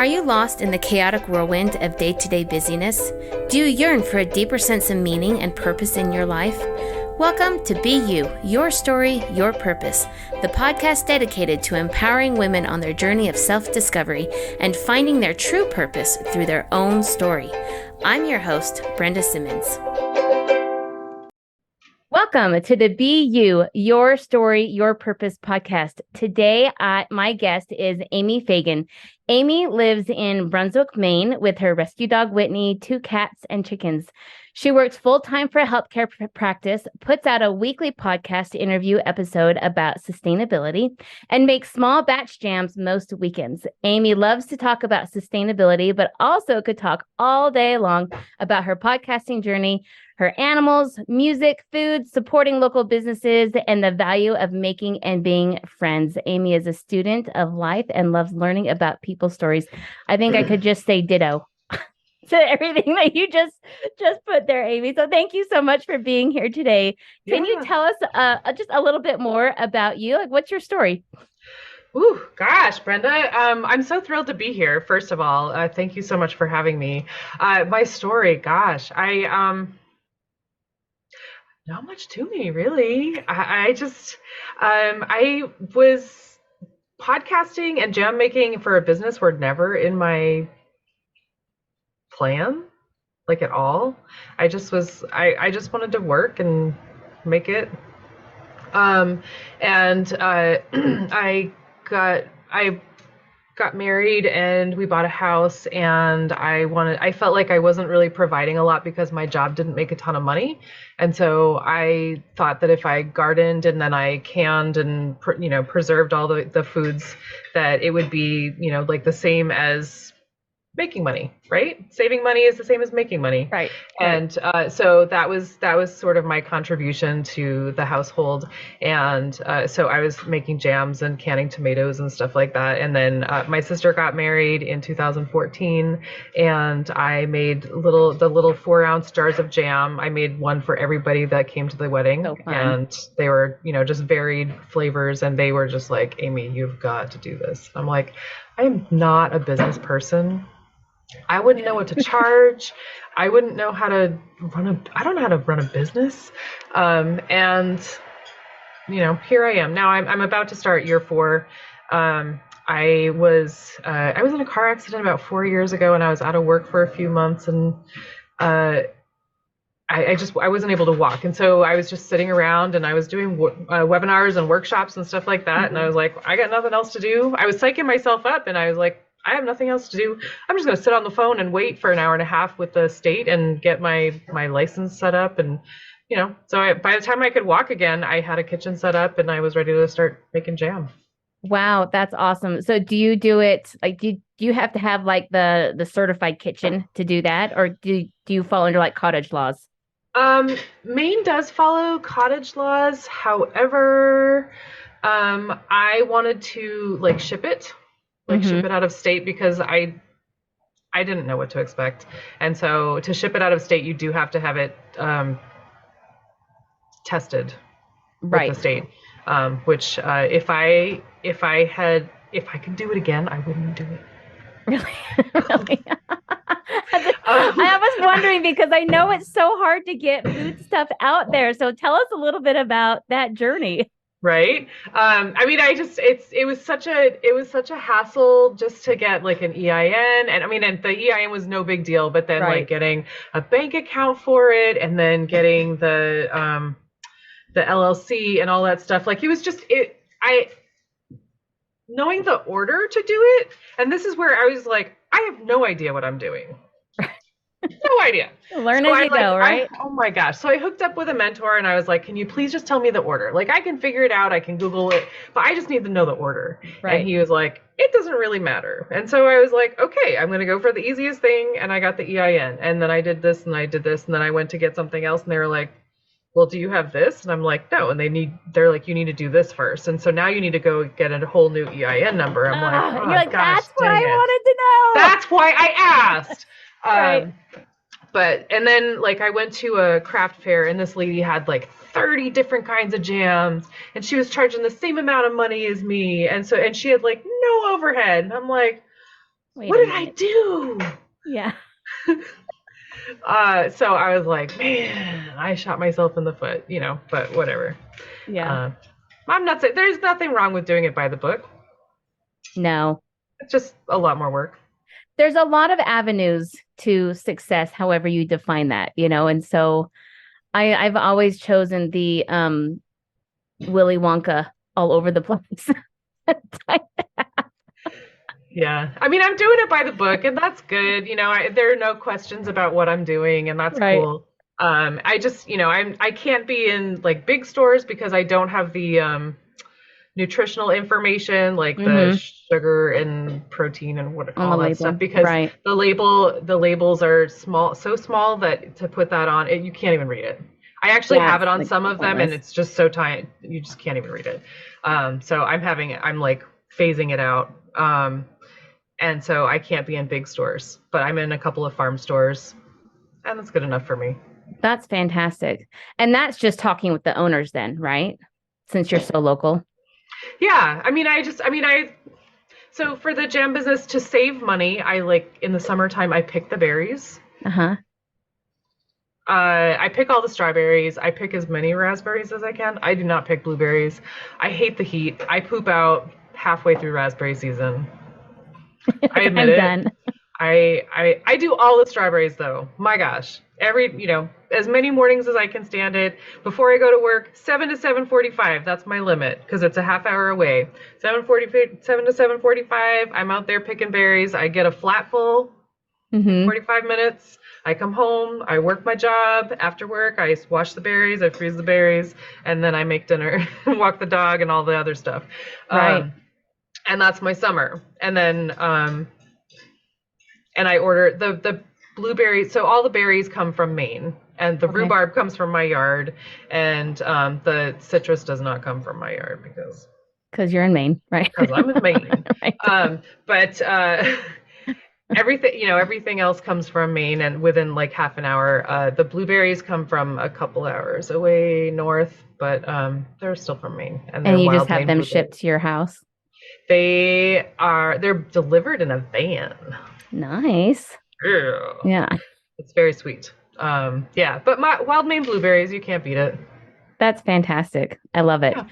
Are you lost in the chaotic whirlwind of day-to-day busyness? Do you yearn for a deeper sense of meaning and purpose in your life? Welcome to Be You, Your Story, Your Purpose, the podcast dedicated to empowering women on their journey of self-discovery and finding their true purpose through their own story. I'm your host, Brenda Simmons. Welcome to the Be You, Your Story, Your Purpose podcast. Today, my guest is Amy Fagan. Amy lives in Brunswick, Maine with her rescue dog, Whitney, 2 cats, and chickens. She works full-time for a healthcare practice, puts out a weekly podcast interview episode about sustainability, and makes small batch jams most weekends. Amy loves to talk about sustainability, but also could talk all day long about her podcasting journey, her animals, music, food, supporting local businesses, and the value of making and being friends. Amy is a student of life and loves learning about people's stories. I think I could just say ditto to everything that you just put there, Amy. So thank you so much for being here today. Can you tell us just a little bit more about you? Like, what's your story? Ooh, gosh, Brenda, I'm so thrilled to be here. First of all, thank you so much for having me. My story, gosh, not much to me, really. I was podcasting and jam making for a business were never in my plan, like at all. I just wanted to work and make it. I got married and we bought a house, and I felt like I wasn't really providing a lot because my job didn't make a ton of money. And so I thought that if I gardened and then I canned and preserved all the foods, that it would be, like the same as making money, right? Saving money is the same as making money. Right. And so that was sort of my contribution to the household. And so I was making jams and canning tomatoes and stuff like that. And then my sister got married in 2014, and I made the little 4-ounce jars of jam. I made one for everybody that came to the wedding. So fun. And they were, just varied flavors. And they were just like, Amy, you've got to do this. I'm like, I'm not a business person. I wouldn't know what to charge. I wouldn't know how to I don't know how to run a business. And here I am. Now I'm about to start year 4. I was in a car accident about 4 years ago, and I was out of work for a few months, and I wasn't able to walk. And so I was just sitting around, and I was doing webinars and workshops and stuff like that. Mm-hmm. And I was like, I got nothing else to do. I was psyching myself up, and I was like, I have nothing else to do. I'm just going to sit on the phone and wait for an hour and a half with the state and get my license set up. And, so by the time I could walk again, I had a kitchen set up and I was ready to start making jam. Wow, that's awesome. So do you do it, like, do you have to have like the certified kitchen to do that? Or do you fall under like cottage laws? Maine does follow cottage laws. However, I wanted to ship it. Ship it out of state, because I didn't know what to expect. And so to ship it out of state, you do have to have it tested with the state. Which if I could do it again, I wouldn't do it. Really? I was wondering, because I know it's so hard to get food stuff out there. So tell us a little bit about that journey. Right. It was such a hassle just to get like an EIN, and the EIN was no big deal, but then like getting a bank account for it, and then getting the LLC and all that stuff. Like, it was just knowing the order to do it. And this is where I was like, I have no idea what I'm doing. No idea. Learn as you go, right? Oh my gosh. So I hooked up with a mentor, and I was like, can you please just tell me the order? Like, I can figure it out. I can Google it, but I just need to know the order. Right. And he was like, it doesn't really matter. And so I was like, okay, I'm going to go for the easiest thing. And I got the EIN, and then I did this and I did this. And then I went to get something else, and they were like, well, do you have this? And I'm like, no. And they're like, you need to do this first. And so now you need to go get a whole new EIN number. I'm like, oh, you're like, gosh, that's what I wanted to know. That's why I asked. Right. And then I went to a craft fair, and this lady had 30 different kinds of jams, and she was charging the same amount of money as me. And she had no overhead. And I'm like, Wait What a did I minute. do? Yeah. So I was like, man, I shot myself in the foot, but whatever. Yeah. Uh, I'm not saying there's nothing wrong with doing it by the book. No. It's just a lot more work. There's a lot of avenues to success, however you define that, and so I've always chosen the Willy Wonka all over the place. Yeah. I mean, I'm doing it by the book, and that's good. There are no questions about what I'm doing, and that's Right. cool. I just, I can't be in like big stores because I don't have the nutritional information like the Mm-hmm. sugar and protein and On the all that stuff label. because Right. the labels are small, so small that to put that on it, you can't even read it. I actually Yeah, have it's it on like some of them and pointless. it's just so tiny you just can't even read it. So I'm like phasing it out. And so I can't be in big stores, but I'm in a couple of farm stores and that's good enough for me. That's fantastic. And that's just talking with the owners then, right? Since you're so local. Yeah, so for the jam business to save money, I like in the summertime I pick the berries. Uh-huh. I pick all the strawberries. I pick as many raspberries as I can. I do not pick blueberries. I hate the heat. I poop out halfway through raspberry season. I Like admit I'm it. done. I do all the strawberries though. My gosh. As many mornings as I can stand it. Before I go to work, 7 to 7:45. That's my limit because it's a half hour away. 7 to 7:45, I'm out there picking berries. I get a flat full in Mm-hmm. 45 minutes. I come home, I work my job. After work, I wash the berries, I freeze the berries, and then I make dinner, walk the dog, and all the other stuff. Right. Um, and that's my summer. And I order the blueberries. So all the berries come from Maine, and the Okay. rhubarb comes from my yard, and the citrus does not come from my yard Because you're in Maine, right? because I'm in Maine. Right. But everything else comes from Maine, and within like half an hour. The blueberries come from a couple hours away north, but they're still from Maine, and they're And you just wild have Maine them shipped blueberries. to your house. They're delivered in a van. Nice. Yeah. Yeah. It's very sweet. Yeah, but my wild Maine blueberries, you can't beat it. That's fantastic. I love it. Yeah.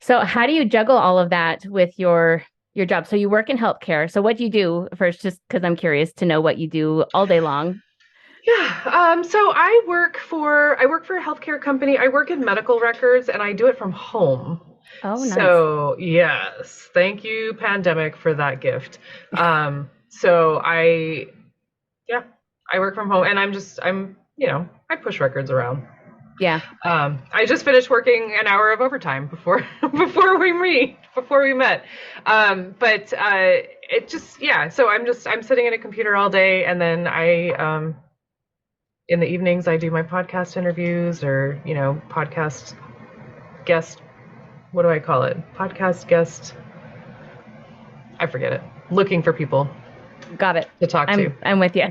So how do you juggle all of that with your job? So you work in healthcare. So what do you do first, just because I'm curious to know what you do all day long? Yeah. So I work for a healthcare company. I work in medical records and I do it from home. Oh, nice. So yes, thank you, pandemic, for that gift. So yeah, I work from home and I push records around. Yeah. I just finished working an hour of overtime before before we met. But it just yeah. So I'm sitting at a computer all day, and then I in the evenings I do my podcast interviews or podcast guest. What do I call it? Podcast guest. I forget it. Looking for people Got it. to talk to. I'm with you.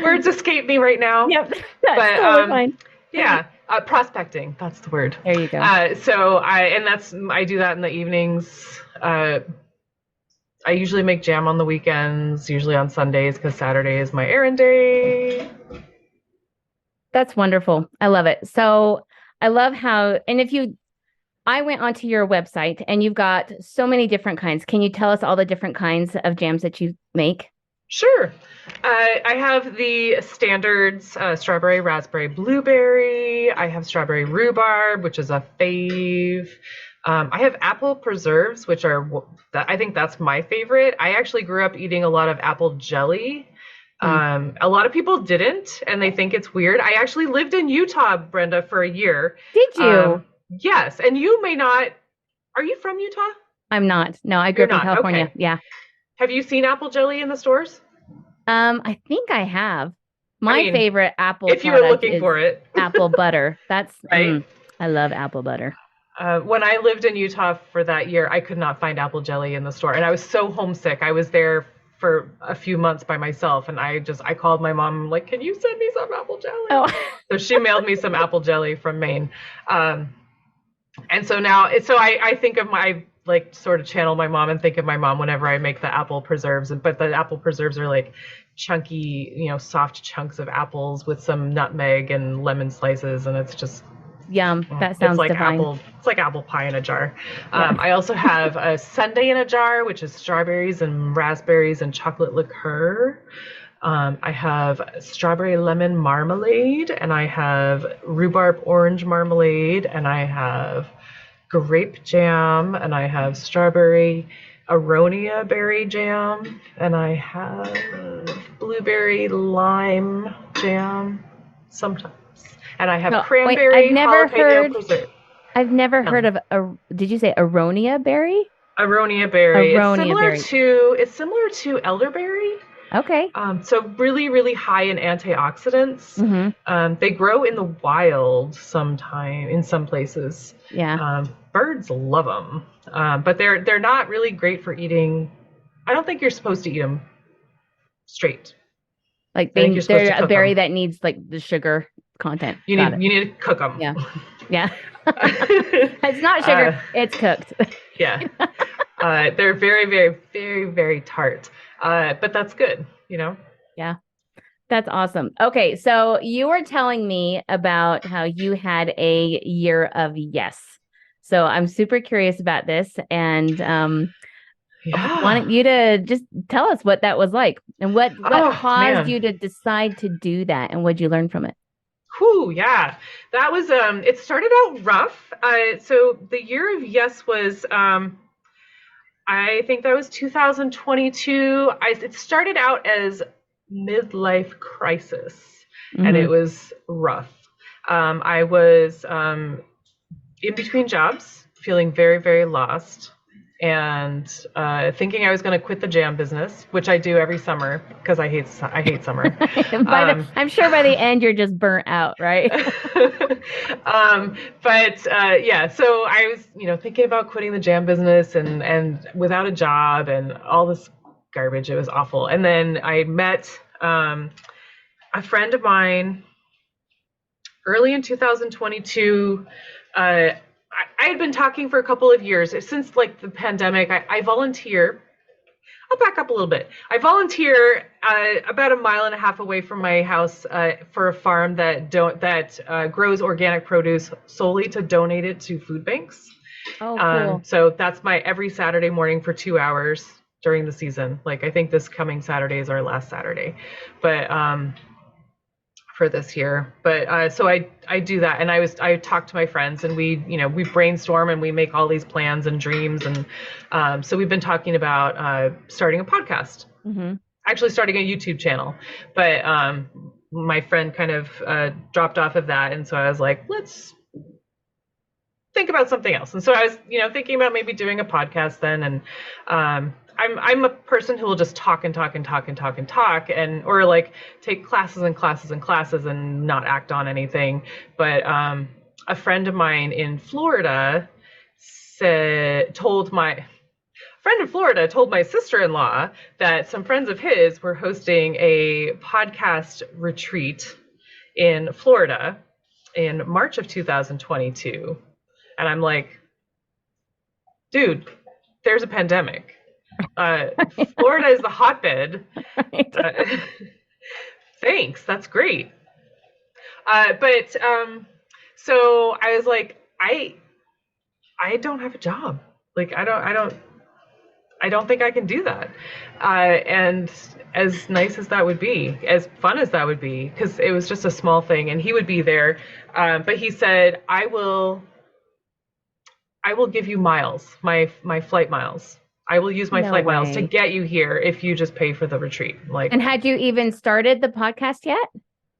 Words escape me right now. Yep. That's But totally fine. yeah, prospecting. That's the word. There you go. I do that in the evenings. I usually make jam on the weekends, usually on Sundays, because Saturday is my errand day. That's wonderful. I love it. So I love how, and I went onto your website and you've got so many different kinds. Can you tell us all the different kinds of jams that you make? Sure. I have the standards strawberry, raspberry, blueberry. I have strawberry rhubarb, which is a fave. I have apple preserves, which I think that's my favorite. I actually grew up eating a lot of apple jelly. A lot of people didn't, and they think it's weird. I actually lived in Utah, Brenda, for a year. Did you? Yes, and you may not. Are you from Utah? I'm not. No, I grew You're up in not. California. Okay. Yeah. Have you seen apple jelly in the stores? I think I have. I My mean, favorite Apple if you were product looking is for it, apple butter. right? I love apple butter. When I lived in Utah for that year, I could not find apple jelly in the store, and I was so homesick. I was there for a few months by myself, and I called my mom, like, "Can you send me some apple jelly?" Oh, So she mailed me some apple jelly from Maine. And so now, I think of like sort of channel my mom and think of my mom whenever I make the apple preserves. But the apple preserves are like chunky, soft chunks of apples with some nutmeg and lemon slices, and it's just Yum. That it's sounds like divine. apple pie in a jar. Yeah. I also have a sundae in a jar, which is strawberries and raspberries and chocolate liqueur. I have strawberry lemon marmalade, and I have rhubarb orange marmalade, and I have grape jam, and I have strawberry aronia berry jam, and I have blueberry lime jam sometimes. And I have No, wait, cranberry jalapeno preserve. I've never heard Yum. of did you say aronia berry? Aronia berry. Aronia berry. It's similar to elderberry. Okay. So really, really high in antioxidants. Mm-hmm. They grow in the wild in some places. Yeah. Birds love them, but they're not really great for eating. I don't think you're supposed to eat them straight. Like I think you're supposed to they're a cook berry them. that needs like the sugar content. You Got it. need to cook them. Yeah. Yeah. It's not sugar, it's cooked. Yeah. They're very, very, very, very tart. But that's good, Yeah. That's awesome. Okay, so you were telling me about how you had a year of yes. So I'm super curious about this, and wanted you to just tell us what that was like and what caused you to decide to do that, and what you learn from it. Whew, yeah. That was it started out rough. So the year of yes was I think that was 2022. It started out as midlife crisis, and it was rough. I was in between jobs, feeling very, very lost, and thinking I was going to quit the jam business, which I do every summer because I hate summer. I'm sure by the end you're just burnt out, right? Yeah, so I was, thinking about quitting the jam business and without a job and all this garbage. It was awful. And then I met a friend of mine early in 2022. I had been talking for a couple of years since like the pandemic. I volunteer. I'll back up a little bit. I volunteer about a mile and a half away from my house for a farm that grows organic produce solely to donate it to food banks. Oh, cool. So that's my every Saturday morning for 2 hours during the season. Like I think this coming Saturday is our last Saturday, but for this year. But so I do that, and I talk to my friends, and we brainstorm and we make all these plans and dreams, and so we've been talking about starting a podcast, actually starting a YouTube channel, but my friend kind of dropped off of that, and so I was like, let's think about something else. And so I was thinking about maybe doing a podcast then, and I'm a person who will just talk and talk and talk and talk and talk, or like take classes and classes and classes and not act on anything. But a friend of mine in Florida told my sister-in-law that some friends of his were hosting a podcast retreat in Florida in March of 2022. And I'm like, dude, there's a pandemic. Florida is the hotbed. Thanks, that's great. But so I was like, I don't have a job. Like I don't think I can do that. And as nice as that would be, as fun as that would be, because it was just a small thing, and he would be there. But he said, I will give you miles, my flight miles. I will use my flight miles to get you here if you just pay for the retreat. Like, and had you even started the podcast yet?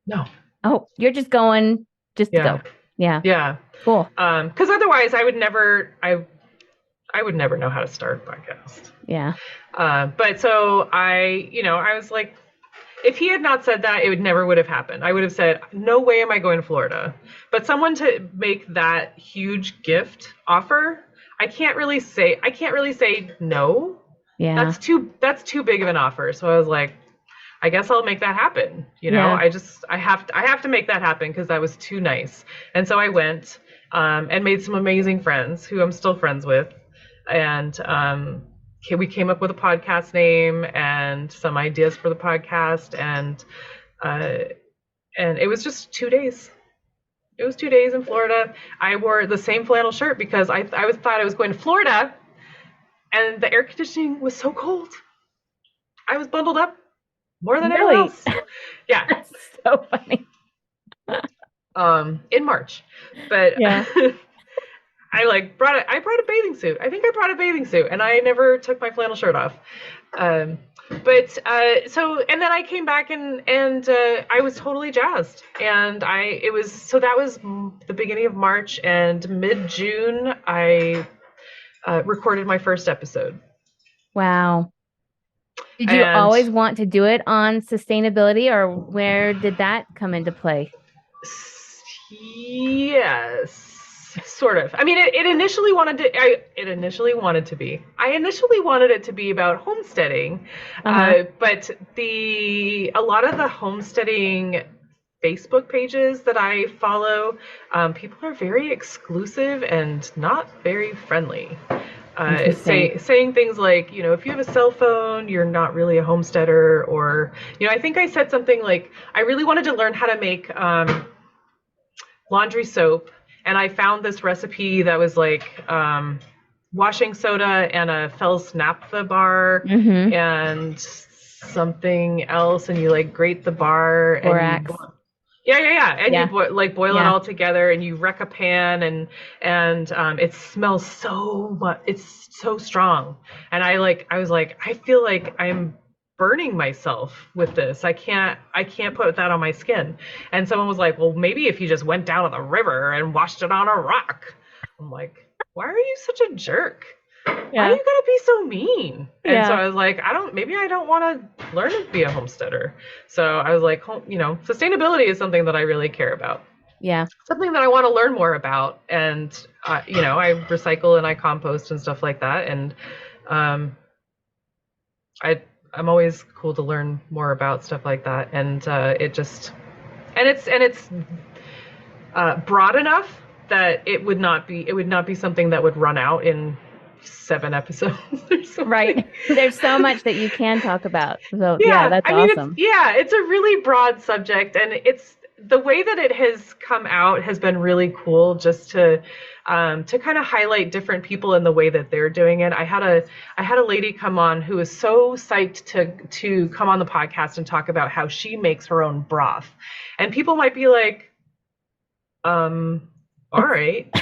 No. Oh, you're just going to go. Yeah. Yeah. Cool. Because otherwise I would never know how to start a podcast. Yeah. But so I was like, if he had not said that, it would have happened. I would have said, no way am I going to Florida. But someone to make that huge gift offer, I can't really say no. Yeah. That's too big of an offer. So I was like, I guess I'll make that happen. Yeah. I have to make that happen because that was too nice. And so I went and made some amazing friends who I'm still friends with. And we came up with a podcast name and some ideas for the podcast, and it was just 2 days. It was 2 days in Florida. I wore the same flannel shirt because thought I was going to Florida, and the air conditioning was so cold. I was bundled up more than anyone Really? else. Yeah. That's so funny. In March, but Yeah. I brought a bathing suit. I think I brought a bathing suit, and I never took my flannel shirt off. And then I came back and I was totally jazzed, and that was the beginning of March, and mid-June I recorded my first episode. Wow. Did you always want to do it on sustainability, or where did that come into play? Yes, sort of. I mean, it initially wanted to be. I initially wanted it to be about homesteading, but a lot of the homesteading Facebook pages that I follow, people are very exclusive and not very friendly. Saying things like, if you have a cell phone, you're not really a homesteader, or, I think I said something like, I really wanted to learn how to make laundry soap, and I found this recipe that was like washing soda and a Fells naphtha bar and something else, and you like grate the bar Borax. And you boil it all together, and you wreck a pan, and it smells so much. It's so strong, and I was like, I feel like I'm burning myself with this. I can't put that on my skin. And someone was like, well, maybe if you just went down to the river and washed it on a rock. I'm like, why are you such a jerk? Why are you gonna be so mean? And so I was like, maybe I don't want to learn to be a homesteader. So I was like, sustainability is something that I really care about. Yeah. Something that I want to learn more about. And, I recycle and I compost and stuff like that. And I'm always cool to learn more about stuff like that. And it's broad enough that it would not be something that would run out in 7 episodes or something. Right. There's so much that you can talk about. So that's awesome. It's a really broad subject, and it's the way that it has come out has been really cool, just to kind of highlight different people in the way that they're doing it. I had a lady come on who was so psyched to come on the podcast and talk about how she makes her own broth. And people might be like, all right.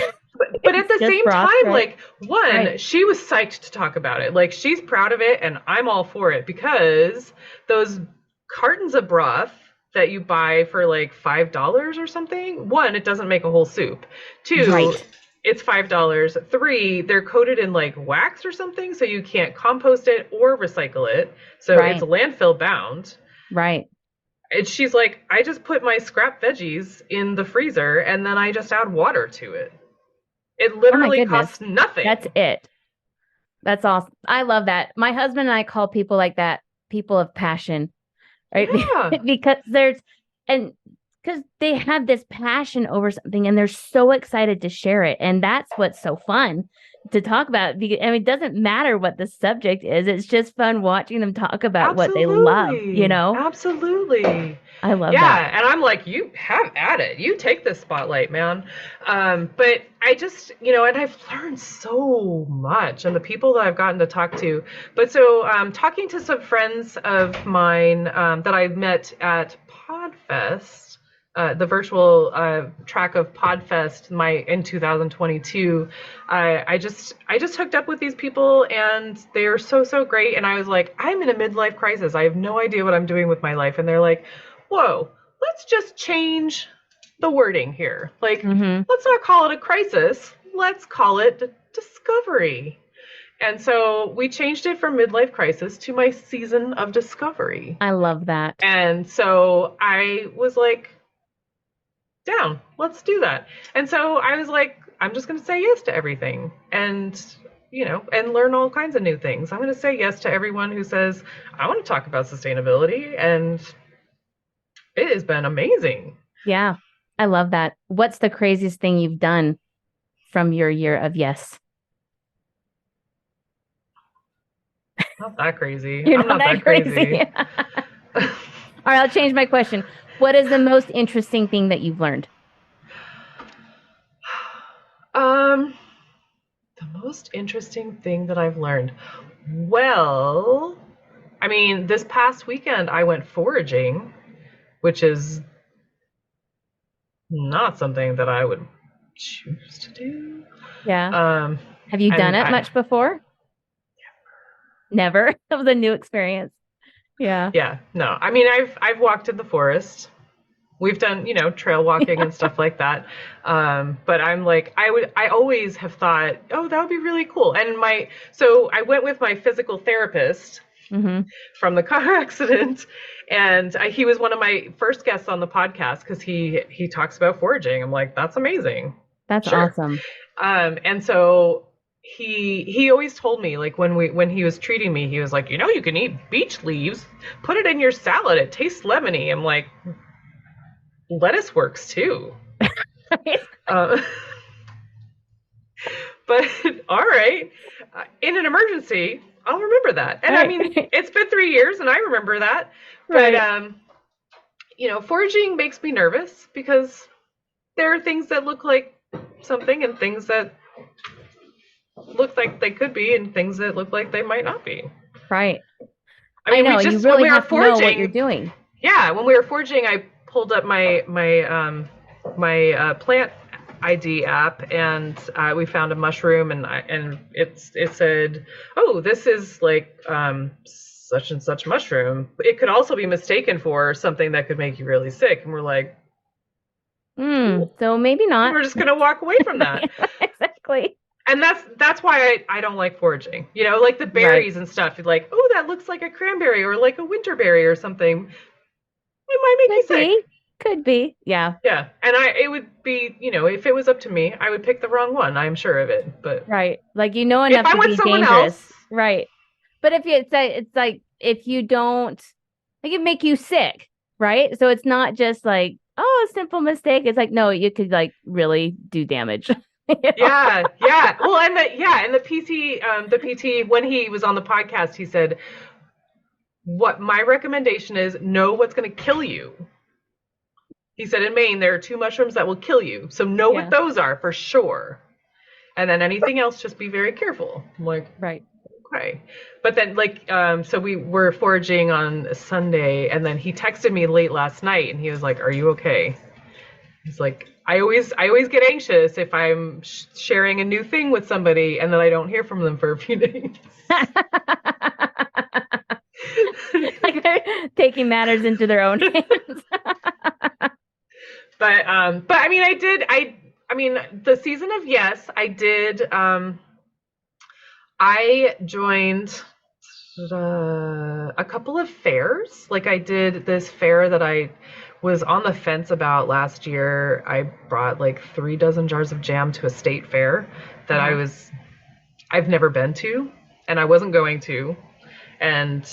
But at the same time, right? Like, she was psyched to talk about it. Like, she's proud of it, and I'm all for it, because those cartons of broth that you buy for like $5 or something, 1, it doesn't make a whole soup. 2, it's $5. 3, they're coated in like wax or something, so you can't compost it or recycle it. So it's landfill bound. Right. And she's like, I just put my scrap veggies in the freezer, and then I just add water to it. It literally costs nothing. That's it. That's awesome. I love that. My husband and I call people like that people of passion, right? Yeah. because they have this passion over something, and they're so excited to share it. And that's what's so fun to talk about. It doesn't matter what the subject is. It's just fun watching them talk about what they love, Absolutely. I love that. Yeah, and I'm like, you have at it. You take the spotlight, man. But I just, and I've learned so much, and the people that I've gotten to talk to. But so talking to some friends of mine that I met at PodFest, the virtual track of PodFest in 2022, I just hooked up with these people, and they are so great. And I was like, I'm in a midlife crisis. I have no idea what I'm doing with my life. And they're like, whoa, let's just change the wording here. Like, let's not call it a crisis. Let's call it discovery. And so we changed it from midlife crisis to my season of discovery. I love that. And so I was like, down, let's do that. And so I was like, I'm just going to say yes to everything, and and learn all kinds of new things. I'm going to say yes to everyone who says, I want to talk about sustainability, and it has been amazing. Yeah, I love that. What's the craziest thing you've done from your year of yes? Not that crazy. You're I'm not not that that crazy. crazy. All right, I'll change my question. What is the most interesting thing that you've learned? Um, the most interesting thing that I've learned. Well, I mean, this past weekend I went foraging, which is not something that I would choose to do. Yeah. Um, Have you done and it I, much before? Never. That was a new experience. Yeah. yeah, no. I mean, I've walked in the forest. We've done, trail walking and stuff like that. But I'm like, I always have thought, oh, that would be really cool. And so I went with my physical therapist Hmm. from the car accident, and he was one of my first guests on the podcast because he talks about foraging. I'm like, that's amazing. That's Sure. awesome. And so he always told me, like, when he was treating me, he was like, you can eat beech leaves, put it in your salad, it tastes lemony. I'm like, lettuce works too. Uh, but all right, in an emergency, I'll remember that. And I Right. mean, it's been 3 years, and I remember that. But Right. foraging makes me nervous because there are things that look like something, and things that look like they could be, and things that look like they might not be. Right. I I mean, know. You when really we were have to know what you're foraging, doing. yeah, when we were foraging, I pulled up my plant ID app, and we found a mushroom, and it said, oh, this is like such and such mushroom. It could also be mistaken for something that could make you really sick, and we're like, So maybe not. we're just gonna walk away from that. Exactly. And that's why I don't like foraging. Like the Right. berries and stuff. You're like, oh, that looks like a cranberry or like a winterberry or something. It might make you Could sick. be. Could be. Yeah. Yeah, and it would be, if it was up to me, I would pick the wrong one. I'm sure of it. But Right. Like you know if enough I'm to with be someone dangerous. else, Right. But if it's like if you don't like it make you sick, right? So it's not just like, oh, a simple mistake. It's like, no, you could like really do damage. You know? yeah, yeah. Well, and the PT when he was on the podcast, he said, "What my recommendation is, know what's going to kill you." He said, "In Maine, there are two mushrooms that will kill you, so know what Yeah. those are for sure. And then anything else, just be very careful." I'm like, Right. okay. But then, like, so we were foraging on Sunday, and then he texted me late last night, and he was like, "Are you okay?" He's like, I always get anxious if I'm sharing a new thing with somebody, and then I don't hear from them for a few days. Like they're taking matters into their own hands. But I mean, I mean, the season of yes, I did. I joined a couple of fairs. Like I did this fair that I was on the fence about last year. I brought like 3 dozen jars of jam to a state fair that I've never been to, and I wasn't going to. And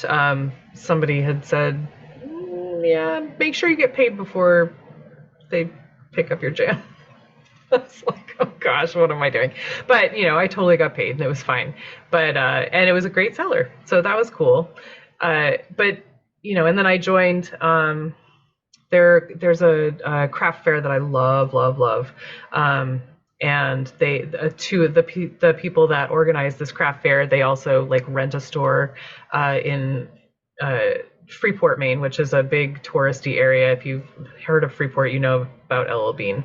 somebody had said, yeah, make sure you get paid before they pick up your jam. I was like, oh gosh, what am I doing? But I totally got paid and it was fine. But and it was a great seller, so that was cool. But and then I joined. There's a craft fair that I love, love, love. And they two of the people that organize this craft fair, they also like rent a store in Freeport, Maine, which is a big touristy area. If you've heard of Freeport, you know about LL Bean,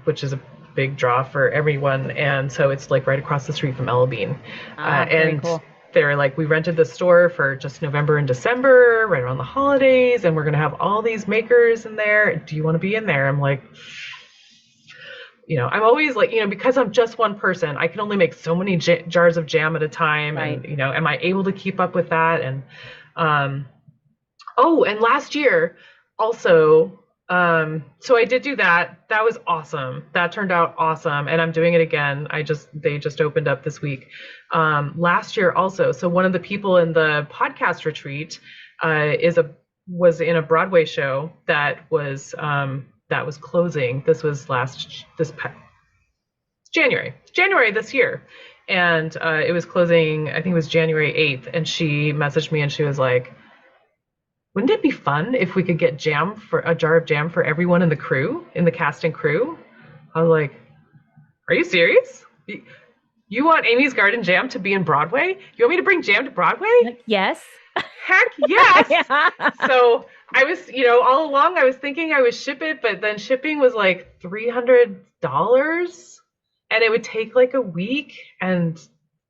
which is a big draw for everyone. And so it's like right across the street from LL Bean. Very And cool. they're like, we rented the store for just November and December, right around the holidays, and we're going to have all these makers in there. Do you want to be in there? I'm like, I'm always like, because I'm just one person, I can only make so many jars of jam at a time. Right. And, am I able to keep up with that? And, oh, and last year also, so I did do that. That was awesome. That turned out awesome. And I'm doing it again. They just opened up this week. Last year also. So one of the people in the podcast retreat, was in a Broadway show that was closing. This was January this year. and it was closing. I think it was January 8th, and she messaged me and she was like, "Wouldn't it be fun if we could get jam for a jar of jam for everyone in the crew, in the cast and crew?" I was like, "Are you serious? You want Amy's Garden Jam to be in Broadway? You want me to bring jam to Broadway?" Like, yes. Heck yes. Yeah. So I was, all along I was thinking I would ship it, but then shipping was like $300 and it would take like a week. And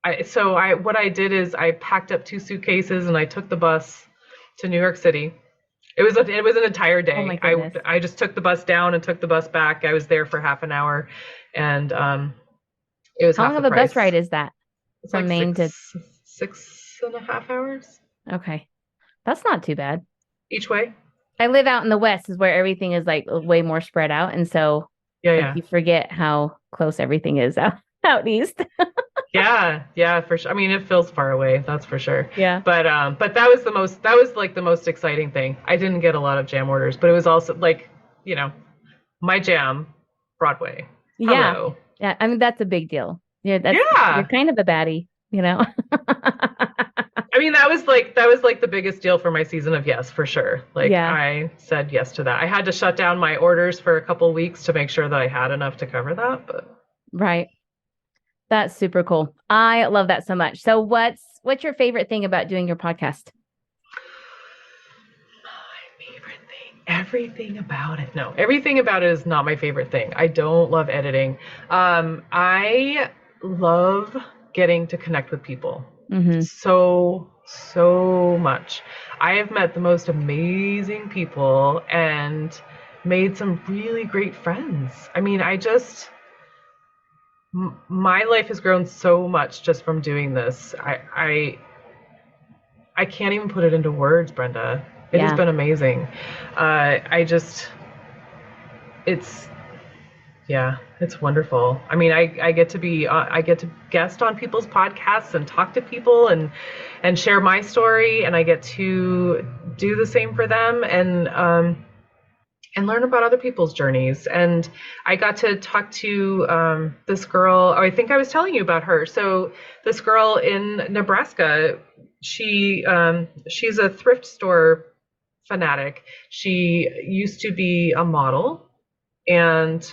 what I did is I packed up 2 suitcases and I took the bus to New York City. It was an entire day. Oh my goodness. I just took the bus down and took the bus back. I was there for half an hour, and it was How half long the of a bus price. ride is that It's from like Maine to? 6.5 hours Okay. That's not too bad. each way. I live out in the West is where everything is like way more spread out. And so Yeah. you forget how close everything is out east. Yeah, for sure. I mean, it feels far away, that's for sure. Yeah. But that was like the most exciting thing. I didn't get a lot of jam orders, but it was also like, my jam, Broadway. Yeah. Hello. Yeah. I mean, that's a big deal. You're Yeah. kind of a baddie, I mean, that was like the biggest deal for my season of Yes, for sure. Like, Yeah. I said yes to that. I had to shut down my orders for a couple weeks to make sure that I had enough to cover that, but Right. That's super cool. I love that so much. So what's your favorite thing about doing your podcast? my favorite thing, everything about it. No, everything about it is not my favorite thing. I don't love editing. I love getting to connect with people. Mm-hmm. So much. I have met the most amazing people and made some really great friends. I mean, my life has grown so much just from doing this. I can't even put it into words, Brenda. It has been amazing. It's Yeah, it's wonderful. I mean, I get to I get to guest on people's podcasts and talk to people and share my story, and I get to do the same for them and learn about other people's journeys. And I got to talk to this girl. Oh, I think I was telling you about her. So this girl in Nebraska, she's a thrift store fanatic. She used to be a model, and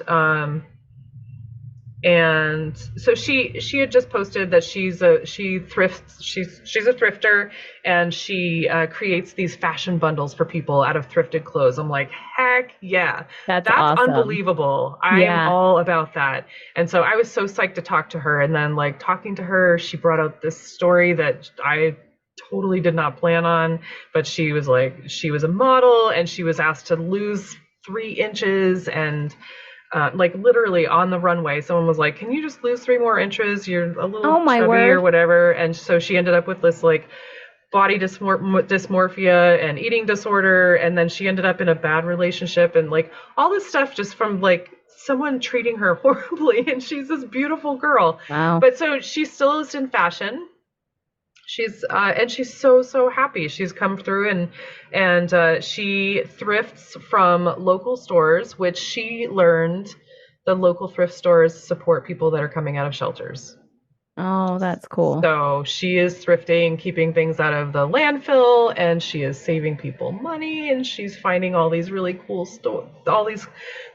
so she had just posted that she thrifts, she's a thrifter, and she creates these fashion bundles for people out of thrifted clothes. I'm like, heck yeah, That's that's awesome. unbelievable. I am Yeah. all about that. And so I was so psyched to talk to her, and then like talking to her, she brought out this story that I totally did not plan on, but she was like, she was a model and she was asked to lose 3 inches, and like literally on the runway, someone was like, "Can you just lose 3 more inches? You're a little Oh my chubby word. or whatever." And so she ended up with this like body dysmorphia and eating disorder, and then she ended up in a bad relationship, and like all this stuff just from like someone treating her horribly. And she's this beautiful girl. Wow. But so she still is in fashion. And she's so happy. She's come through, and she thrifts from local stores, which she learned the local thrift stores support people that are coming out of shelters. Oh, that's cool. So she is thrifting, keeping things out of the landfill, and she is saving people money, and she's finding all these really cool all these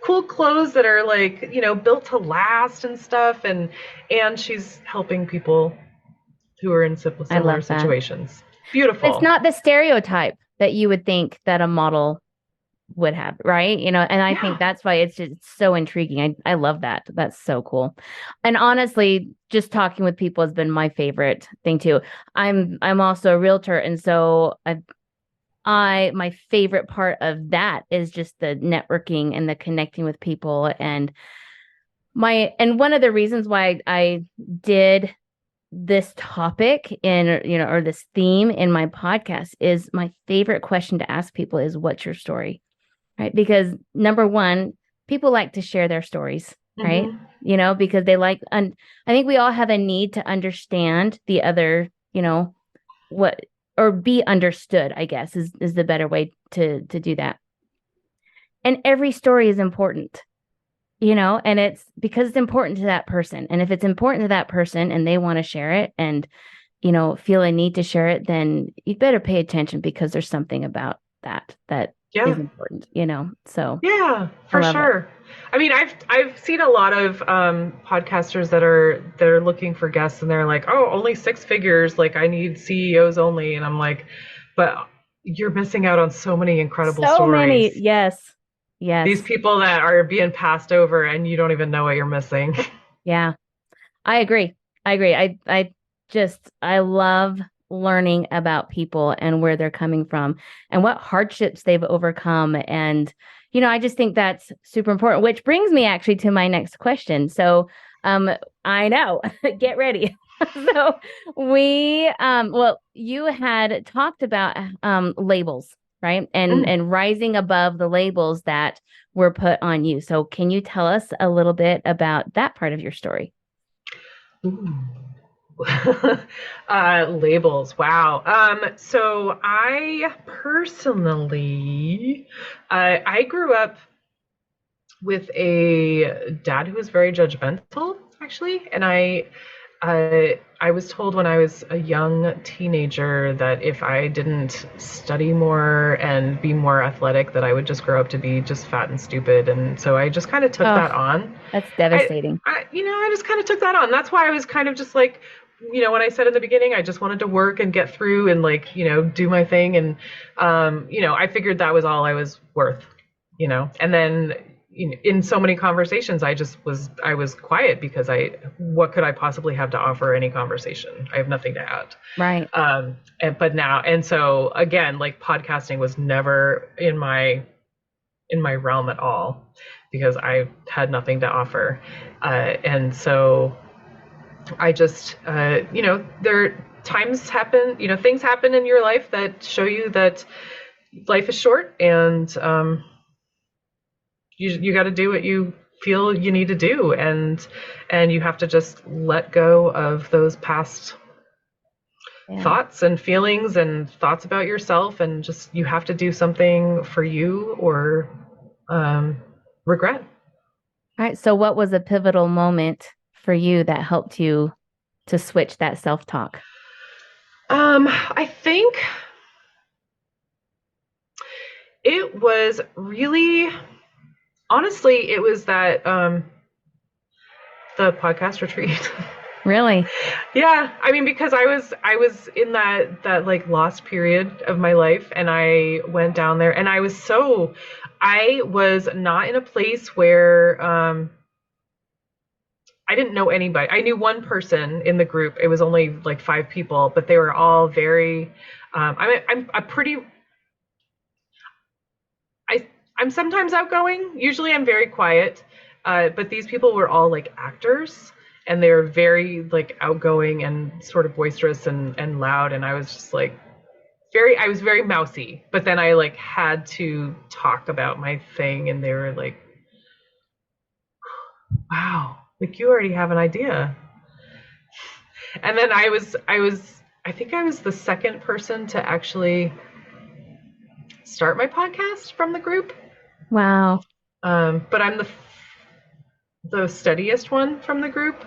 cool clothes that are like, built to last and stuff, and she's helping people who are in similar situations. Beautiful. It's not the stereotype that you would think that a model would have, right? And I think that's why it's just so intriguing. I love that. That's so cool. And honestly, just talking with people has been my favorite thing too. I'm also a realtor, and so my favorite part of that is just the networking and the connecting with people, and one of the reasons why I did this topic or this theme in my podcast is my favorite question to ask people is, what's your story? Right? Because number one, people like to share their stories, right? Mm-hmm. Because they like, and I think we all have a need to understand the other, or be understood, I guess is the better way to do that. And every story is important. and it's because it's important to that person. And if it's important to that person and they want to share it and, feel a need to share it, then you'd better pay attention because there's something about that is Yeah. important. So Yeah, I for love it. sure. I mean, I've seen a lot of podcasters that are looking for guests, and they're like, "Oh, only six figures. Like, I need CEOs only." And I'm like, "But you're missing out on so many incredible So many. stories. Yes. These Yes. people that are being passed over, and you don't even know what you're missing." Yeah. I agree. I agree. I love learning about people and where they're coming from and what hardships they've overcome. And, I just think that's super important, which brings me actually to my next question. So, I know, get ready. So well, you had talked about labels, right? And Mm. and rising above the labels that were put on you. So can you tell us a little bit about that part of your story? Ooh. Labels. Wow. So I personally, I grew up with a dad who was very judgmental, actually, and I was told when I was a young teenager that if I didn't study more and be more athletic, that I would just grow up to be just fat and stupid. And so I just kind of took that Oh, on. that's I, devastating. I just kind of took that on. That's why I was kind of just like, when I said in the beginning, I just wanted to work and get through and like, do my thing. And, I figured that was all I was worth. And then, in so many conversations, I was quiet because what could I possibly have to offer any conversation? I have nothing to add. Right. And so again, like podcasting was never in my realm at all because I had nothing to offer. And so I just, there times happen, things happen in your life that show you that life is short, and you got to do what you feel you need to do, and you have to just let go of those past Yeah. thoughts and feelings and thoughts about yourself, and just you have to do something for you or regret. All right. So what was a pivotal moment for you that helped you to switch that self-talk? I think it was really, honestly, it was that the podcast retreat. Really? Yeah, I mean, because I was in that like lost period of my life, and I went down there, and I was not in a place where I didn't know anybody. I knew one person in the group. It was only like five people, but they were all very. I'm a pretty. I I'm sometimes outgoing. Usually, I'm very quiet. But these people were all like actors, and they were very like outgoing and sort of boisterous and loud. And I was just like I was very mousy. But then I like had to talk about my thing, and they were like, "Wow, like you already have an idea." And then I think I was the second person to actually start my podcast from the group. Wow. But I'm the steadiest one from the group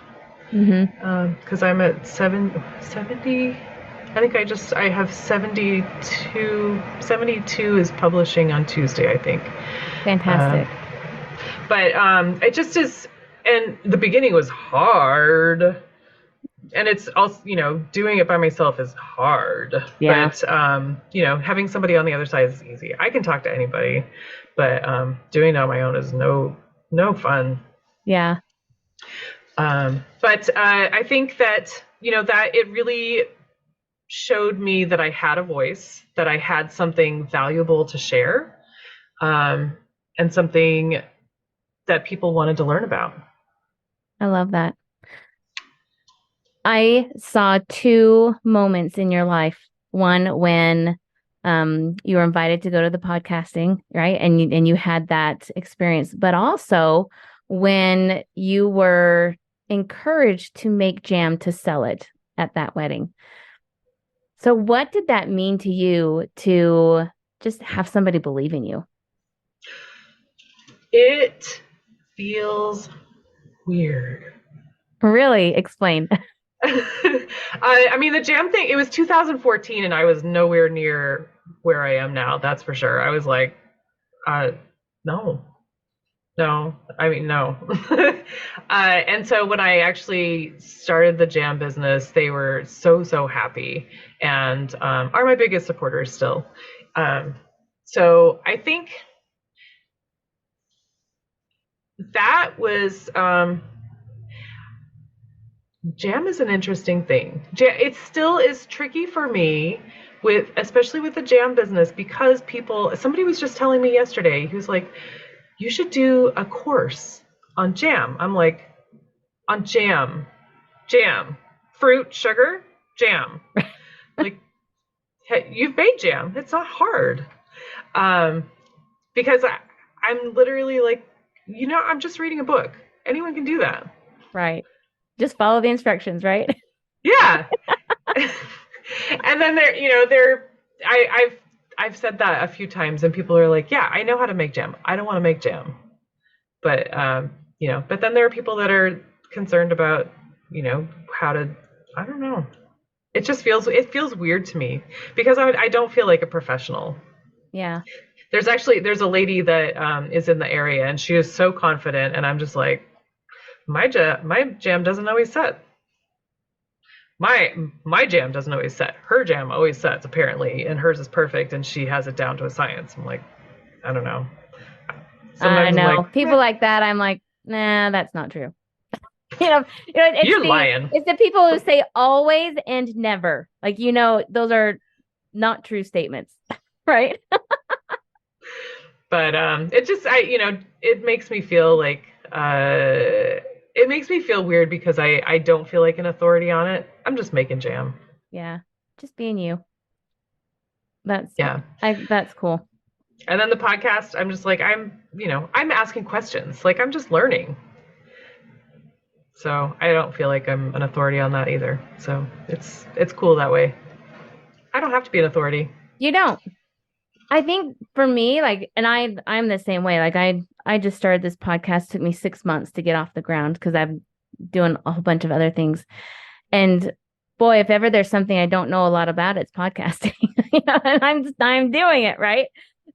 Mm-hmm. because I'm at 70. I think I have 72. 72 is publishing on Tuesday, I think. Um, Fantastic. but it just is, and the beginning was hard. And it's also, doing it by myself is hard, Yeah. but having somebody on the other side is easy. I can talk to anybody, but doing it on my own is no fun. Yeah. But I think that that it really showed me that I had a voice, that I had something valuable to share, um, and something that people wanted to learn about. I love that. I saw two moments in your life. One when you were invited to go to the podcasting, right? And you had that experience, but also when you were encouraged to make jam to sell it at that wedding. So what did that mean to you to just have somebody believe in you? It feels weird. Really? Explain. I mean, the jam thing, it was 2014 and I was nowhere near where I am now. That's for sure. I was like, uh, no, no, I mean, no. And so when I actually started the jam business, they were so, so happy and are my biggest supporters still. Um, so I think that was jam is an interesting thing. It still is tricky for me with, especially with the jam business, because people, somebody was just telling me yesterday, he was like, you should do a course on jam. I'm like, on jam, fruit, sugar, jam. Like, hey, you've made jam. It's not hard. Um, because I'm literally like, I'm just reading a book. Anyone can do that. Right. Just follow the instructions, right? Yeah. And then I've said that a few times, and people are like, yeah, I know how to make jam. I don't want to make jam, but but then there are people that are concerned about, how to. I don't know. It feels weird to me because I don't feel like a professional. Yeah. There's a lady that is in the area, and she is so confident, and I'm just like, my jam doesn't always set. My jam doesn't always set. Her jam always sets apparently, and hers is perfect, and she has it down to a science. I'm like, I don't know. I Sometimes I'm like, know. People like that, I'm like, nah, that's not true. It's you're the lying. it's the people who say always and never. Like, those are not true statements, right? But it just it makes me feel like it makes me feel weird because I don't feel like an authority on it. I'm just making jam. Yeah. Just being you. That's Yeah. that's cool. And then the podcast, I'm just like, I'm asking questions. Like I'm just learning. So I don't feel like I'm an authority on that either. So it's cool that way. I don't have to be an authority. You don't. I think for me, like, and I'm the same way. Like I just started this podcast. Took me 6 months to get off the ground because I'm doing a whole bunch of other things. And boy, if ever there's something I don't know a lot about, it's podcasting. And I'm doing it, right?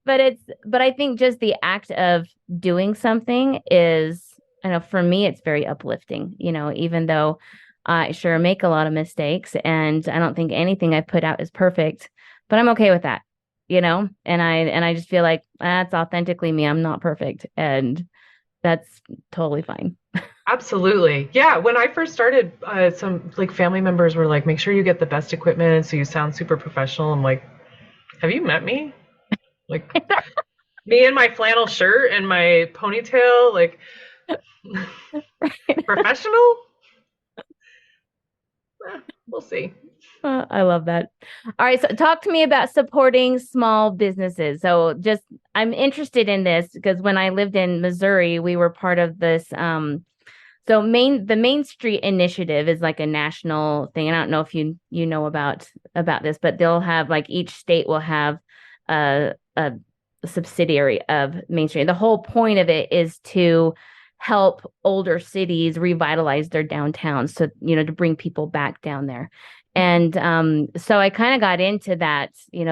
But I think just the act of doing something is, I know for me it's very uplifting, even though I sure make a lot of mistakes and I don't think anything I put out is perfect, but I'm okay with that, and I just feel like that's authentically me. I'm not perfect, and that's totally fine. Absolutely. Yeah. When I first started, some like family members were like, make sure you get the best equipment so you sound super professional. I'm like, have you met me? Like me in my flannel shirt and my ponytail, like professional? We'll see. I love that. All right, so talk to me about supporting small businesses. So just I'm interested in this because when I lived in Missouri, we were part of this so the Main Street Initiative is like a national thing. And I don't know if you know about this, but they'll have like each state will have a subsidiary of Main Street. The whole point of it is to help older cities revitalize their downtowns, so to bring people back down there. And so I kind of got into that,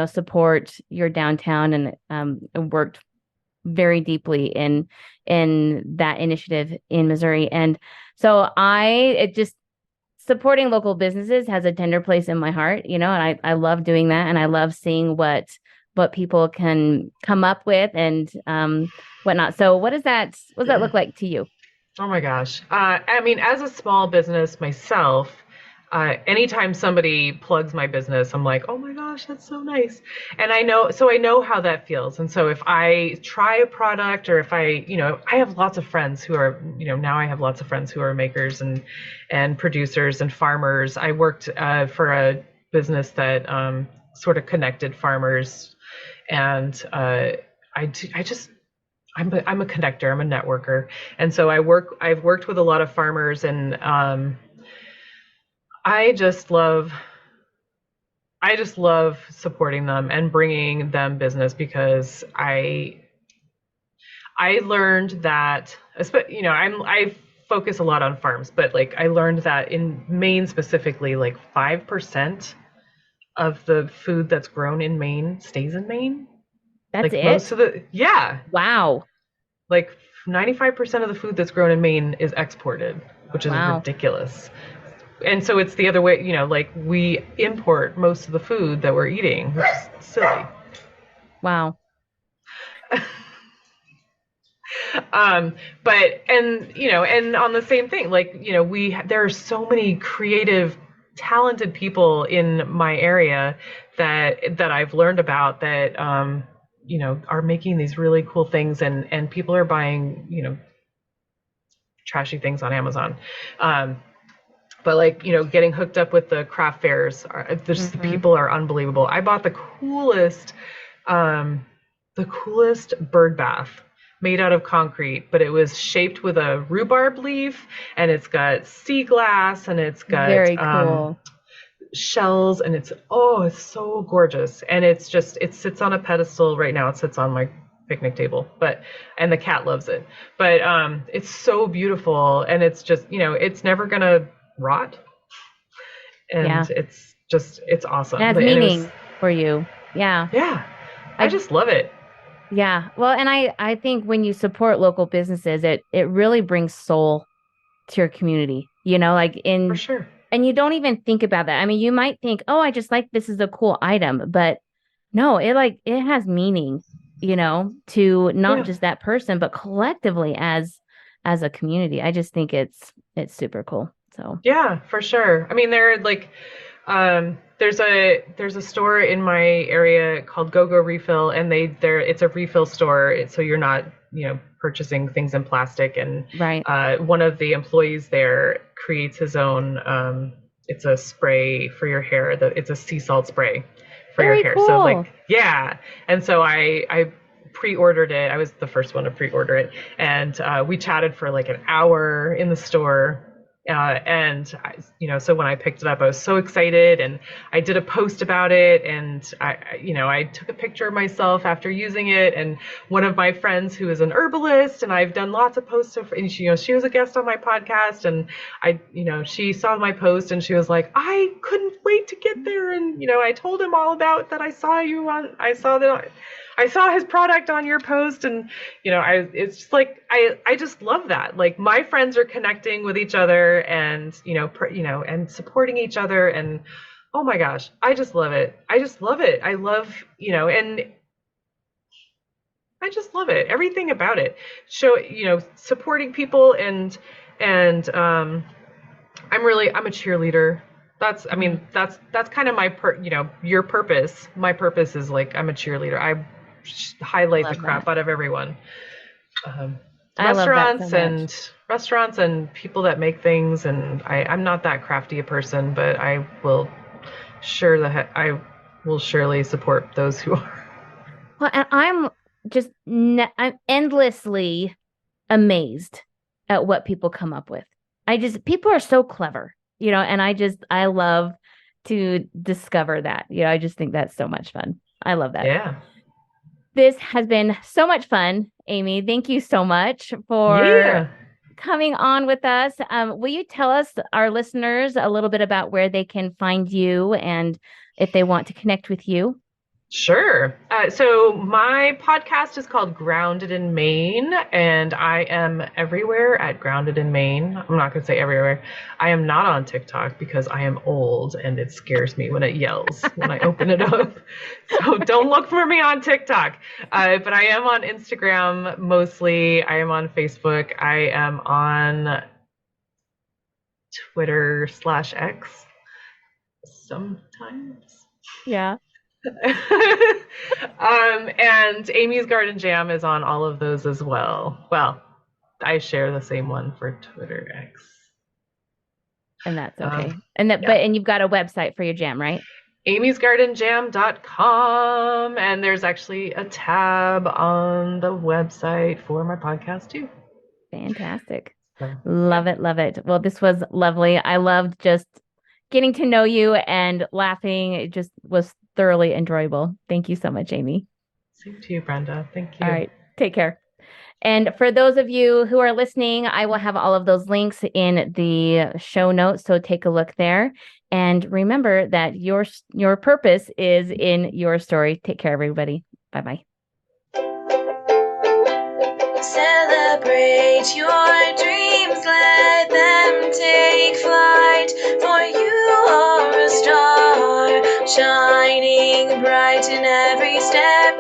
support your downtown, and worked very deeply in that initiative in Missouri. And so it just supporting local businesses has a tender place in my heart, and I love doing that, and I love seeing what people can come up with and whatnot. So what does that look like to you? Oh my gosh. I mean, as a small business myself, anytime somebody plugs my business, I'm like, oh my gosh, that's so nice. And I know how that feels. And so if I try a product, or if I have lots of friends who are, now I have lots of friends who are makers and producers and farmers. I worked for a business that sort of connected farmers, and I just I'm a connector. I'm a networker, and so I've worked with a lot of farmers, and I just love I just love supporting them and bringing them business because I learned that, I focus a lot on farms, but like I learned that in Maine specifically, like 5% of the food that's grown in Maine stays in Maine. That's Like most it? of the, yeah, Wow. like 95% of the food that's grown in Maine is exported, which is Wow. ridiculous. And so it's the other way, like we import most of the food that we're eating, which is silly. Wow. um but and on the same thing, like there are so many creative, talented people in my area that I've learned about that are making these really cool things, and people are buying trashy things on Amazon. But like getting hooked up with the craft fairs, just the Hmm. people are unbelievable. I bought um the coolest bird bath made out of concrete, but it was shaped with a rhubarb leaf, and it's got sea glass, and it's got Very cool. shells, and it's so gorgeous. And it sits on a pedestal right now. It sits on my picnic table, and the cat loves it. But it's so beautiful, and it's just it's never gonna rot, Yeah. and it's It awesome. has And it was, meaning for you. Yeah. yeah, I I just love it. Yeah. Well, and I think when you support local businesses, it really brings soul to your community. Like For in sure. and you don't even think about that. I mean, you might think, "Oh, I just like this is a cool item," but no, it has meaning, to not Yeah. just that person, but collectively as a community. I just think it's super cool. So, Yeah, for sure. I mean, they're like, there's a store in my area called Go Go Refill, and it's a refill store, so you're not purchasing things in plastic. And right. one of the employees there creates his own. It's a spray for your hair. It's a sea salt spray for your Very hair. So like, cool. yeah, and so I pre-ordered it. I was the first one to pre-order it, and we chatted for like an hour in the store. And so when I picked it up, I was so excited, and I did a post about it, and I took a picture of myself after using it, and one of my friends who is an herbalist, and I've done lots of posts, and she was a guest on my podcast, and she saw my post, and she was like, I couldn't wait to get there, and I told him all about that. I saw his product on your post, and it's just like I just love that. Like my friends are connecting with each other, and and supporting each other, and oh my gosh, I just love it. I just love it. I love and I just love it. Everything about it. Supporting people, and I'm a cheerleader. I Mhm. mean, that's kind of your purpose. My purpose is like I'm a cheerleader. I I highlight the love that. crap out of everyone. Um, I love that so restaurants much. and restaurants and people that make things, and I'm not that crafty a person, but I will surely support those who are. Well, and I'm endlessly amazed at what people come up with. People are so clever, and I love to discover that. I just think that's so much fun. I love that. Yeah. This has been so much fun, Amy. Thank you so much for Yeah. coming on with us. Will you tell us, our listeners, a little bit about where they can find you and if they want to connect with you? Sure. So my podcast is called Grounded in Maine, and I am everywhere at Grounded in Maine. I'm not going to say everywhere. I am not on TikTok because I am old and it scares me when it yells when I open it up. So don't look for me on TikTok. But I am on Instagram mostly. I am on Facebook. I am on Twitter/X sometimes. Yeah. And Amy's Garden Jam is on all of those as well. Well, I share the same one for Twitter X. And that's okay. And Yeah. you've got a website for your jam, right? amysgardenjam.com, and there's actually a tab on the website for my podcast too. Fantastic. So, yeah. Love it. Love it. Well, this was lovely. I loved just getting to know you and laughing. It just was thoroughly enjoyable. Thank you so much, Amy. Same to you, Brenda. Thank All you. right. Take care. And for those of you who are listening, I will have all of those links in the show notes. So take a look there. And remember that your purpose is in your story. Take care, everybody. Bye-bye. Celebrate your dreams, let them take flight, for you are a star, shining bright in every step